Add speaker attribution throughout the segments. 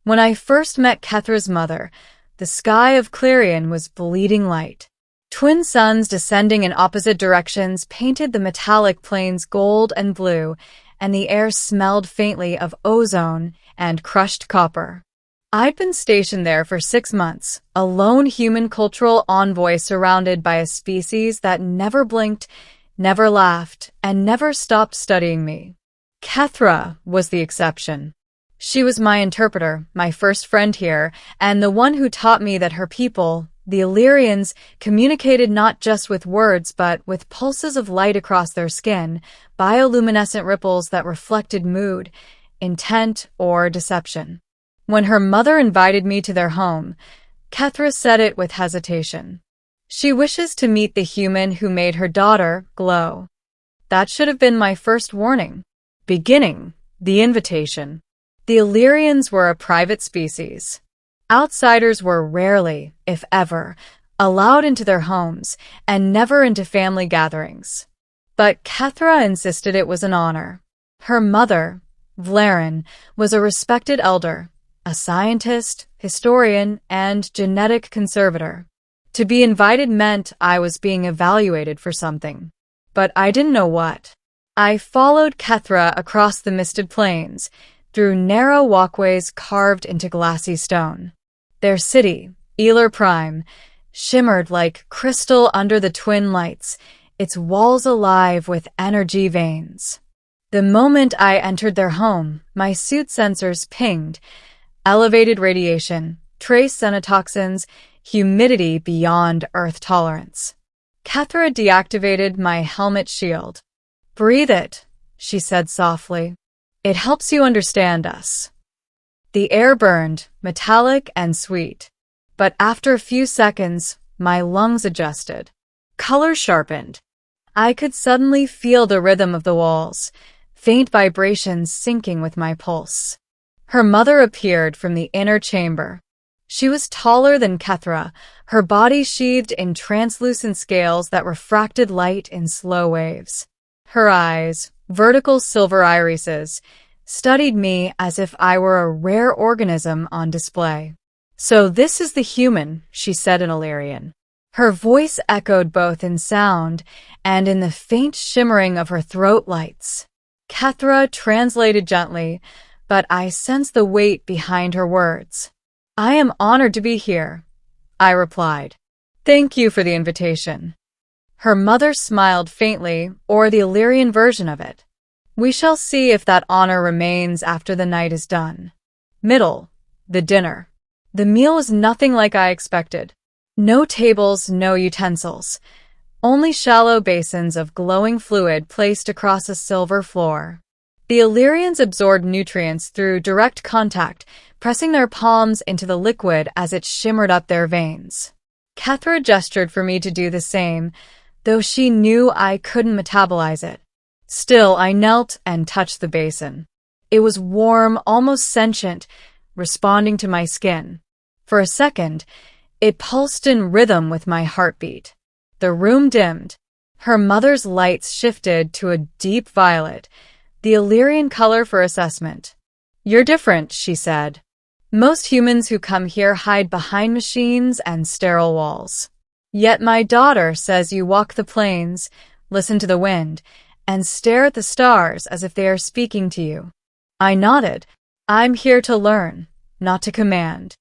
Speaker 1: When I first met Kethra's mother, the sky of Clarion was bleeding light. Twin suns descending in opposite directions painted the metallic plains gold and blue, and the air smelled faintly of ozone and crushed copper. I'd been stationed there for 6 months, a lone human cultural envoy surrounded by a species that never blinked, never laughed, and never stopped studying me. Kethra was the exception. She was my interpreter, my first friend here, and the one who taught me that her people, the Illyrians, communicated not just with words but with pulses of light across their skin, bioluminescent ripples that reflected mood, intent, or deception. When her mother invited me to their home, Kethra said it with hesitation. She wishes to meet the human who made her daughter glow. That should have been my first warning. Beginning, the invitation. The Illyrians were a private species. Outsiders were rarely, if ever, allowed into their homes and never into family gatherings. But Kethra insisted it was an honor. Her mother, Vlarin, was a respected elder, a scientist, historian, and genetic conservator. To be invited meant I was being evaluated for something. But I didn't know what. I followed Kethra across the misted plains, through narrow walkways carved into glassy stone. Their city, Elar Prime, shimmered like crystal under the twin lights, its walls alive with energy veins. The moment I entered their home, my suit sensors pinged. Elevated radiation, trace xenotoxins, humidity beyond Earth tolerance. Kethra deactivated my helmet shield. "Breathe it," she said softly. "It helps you understand us." The air burned, metallic and sweet. But after a few seconds, my lungs adjusted. Color sharpened. I could suddenly feel the rhythm of the walls, faint vibrations syncing with my pulse. Her mother appeared from the inner chamber. She was taller than Kethra, her body sheathed in translucent scales that refracted light in slow waves. Her eyes, vertical silver irises, studied me as if I were a rare organism on display. "So this is the human," she said in Illyrian. Her voice echoed both in sound and in the faint shimmering of her throat lights. Kethra translated gently, but I sensed the weight behind her words. "I am honored to be here," I replied. "Thank you for the invitation." Her mother smiled faintly, or the Illyrian version of it. "We shall see if that honor remains after the night is done." Middle, the dinner. The meal was nothing like I expected. No tables, no utensils. Only shallow basins of glowing fluid placed across a silver floor. The Illyrians absorbed nutrients through direct contact, pressing their palms into the liquid as it shimmered up their veins. Kethra gestured for me to do the same, though she knew I couldn't metabolize it. Still, I knelt and touched the basin. It was warm, almost sentient, responding to my skin. For a second, it pulsed in rhythm with my heartbeat. The room dimmed. Her mother's lights shifted to a deep violet, the Illyrian color for assessment. "You're different," she said. "Most humans who come here hide behind machines and sterile walls. Yet my daughter says you walk the plains, listen to the wind, and stare at the stars as if they are speaking to you." I nodded. "I'm here to learn, not to command."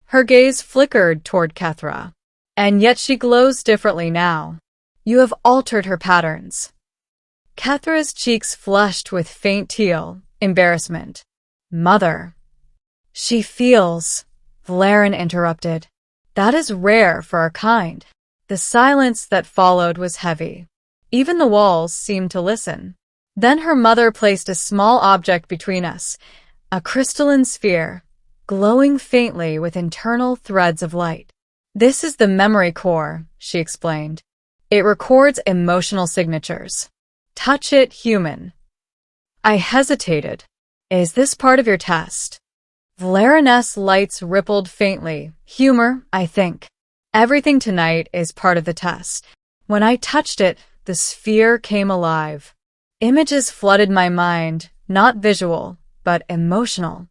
Speaker 1: Her gaze flickered toward Kethra. "And yet she glows differently now. You have altered her patterns." Kethra's cheeks flushed with faint teal, embarrassment. "Mother." "She feels," Vlarin interrupted. "That is rare for our kind." The silence that followed was heavy. Even the walls seemed to listen. Then her mother placed a small object between us, a crystalline sphere, glowing faintly with internal threads of light. "This is the memory core," she explained. "It records emotional signatures. Touch it, human." I hesitated. "Is this part of your test?" Vlarin's lights rippled faintly. "Humor, I think. Everything tonight is part of the test." When I touched it, the sphere came alive. Images flooded my mind, not visual, but emotional.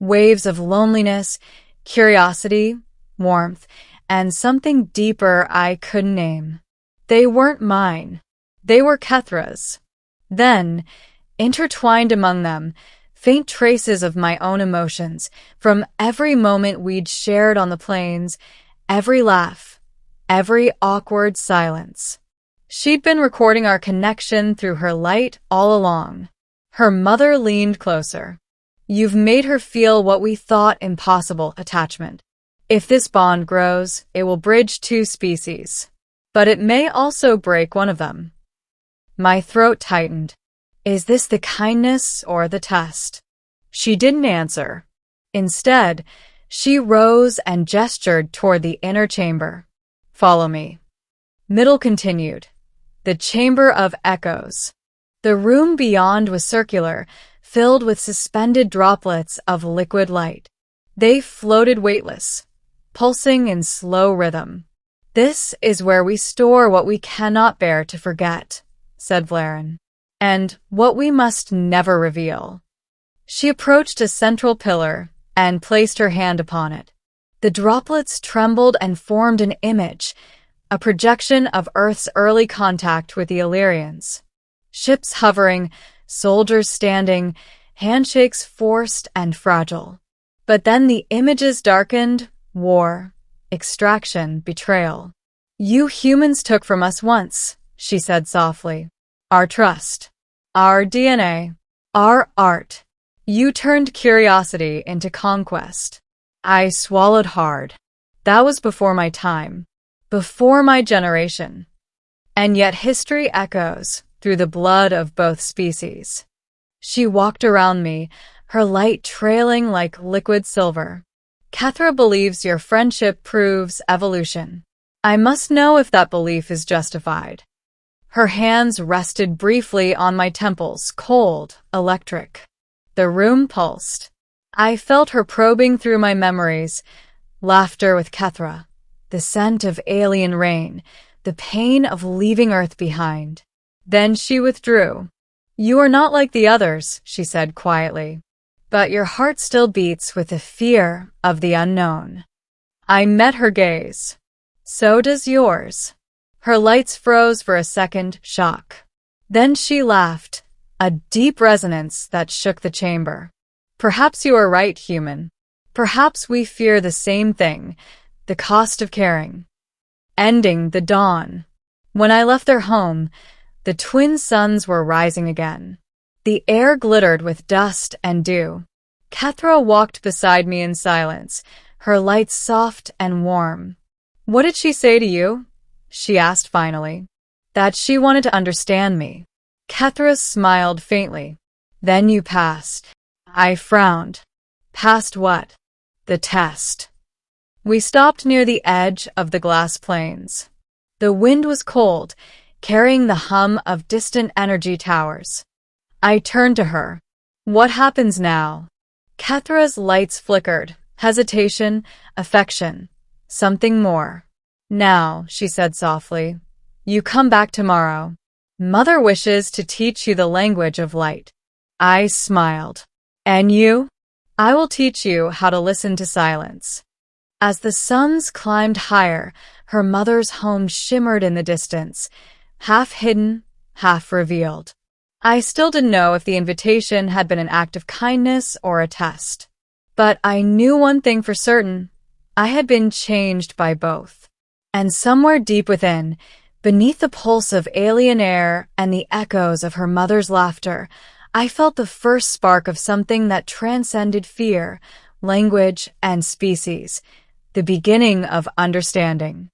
Speaker 1: waves of loneliness, curiosity, warmth, and something deeper I couldn't name. They weren't mine. They were Kethra's. Then, intertwined among them, faint traces of my own emotions from every moment we'd shared on the plains, every laugh, every awkward silence. She'd been recording our connection through her light all along. Her mother leaned closer. You've made her feel what we thought impossible, attachment. If this bond grows, it will bridge two species. But it may also break one of them. My throat tightened. Is this the kindness or the test? She didn't answer. Instead, she rose and gestured toward the inner chamber. Follow me. Middle continued. The chamber of echoes. The room beyond was circular, filled with suspended droplets of liquid light. They floated weightless, pulsing in slow rhythm. This is where we store what we cannot bear to forget, said Vlarin, and what we must never reveal. She approached a central pillar and placed her hand upon it. The droplets trembled and formed an image, a projection of Earth's early contact with the Illyrians. Ships hovering, soldiers standing, handshakes forced and fragile. But then the images darkened, war, extraction, betrayal. You humans took from us once, she said softly. Our trust, our DNA, our art. You turned curiosity into conquest. I swallowed hard. That was before my time, before my generation. And yet history echoes through the blood of both species. She walked around me, her light trailing like liquid silver. Kethra believes your friendship proves evolution. I must know if that belief is justified. Her hands rested briefly on my temples, cold, electric. The room pulsed. I felt her probing through my memories, laughter with Kethra, the scent of alien rain, the pain of leaving Earth behind. Then she withdrew. You are not like the others, she said quietly, but your heart still beats with the fear of the unknown. I met her gaze. So does yours. Her lights froze for a second, shock. Then she laughed, a deep resonance that shook the chamber. Perhaps you are right, human. Perhaps we fear the same thing, the cost of caring. Ending the dawn. When I left their home, the twin suns were rising again. The air glittered with dust and dew. Kethra walked beside me in silence, her lights soft and warm. What did she say to you? She asked finally. That she wanted to understand me. Kethra smiled faintly. Then you passed. I frowned. Past what? The test. We stopped near the edge of the glass plains. The wind was cold, carrying the hum of distant energy towers. I turned to her. What happens now? Kethra's lights flickered. Hesitation, affection, something more. Now, she said softly, you come back tomorrow. Mother wishes to teach you the language of light. I smiled. And you? I will teach you how to listen to silence. As the suns climbed higher, her mother's home shimmered in the distance, half hidden, half revealed. I still didn't know if the invitation had been an act of kindness or a test. But I knew one thing for certain. I had been changed by both. And somewhere deep within, beneath the pulse of alien air and the echoes of her mother's laughter, I felt the first spark of something that transcended fear, language, and species, the beginning of understanding.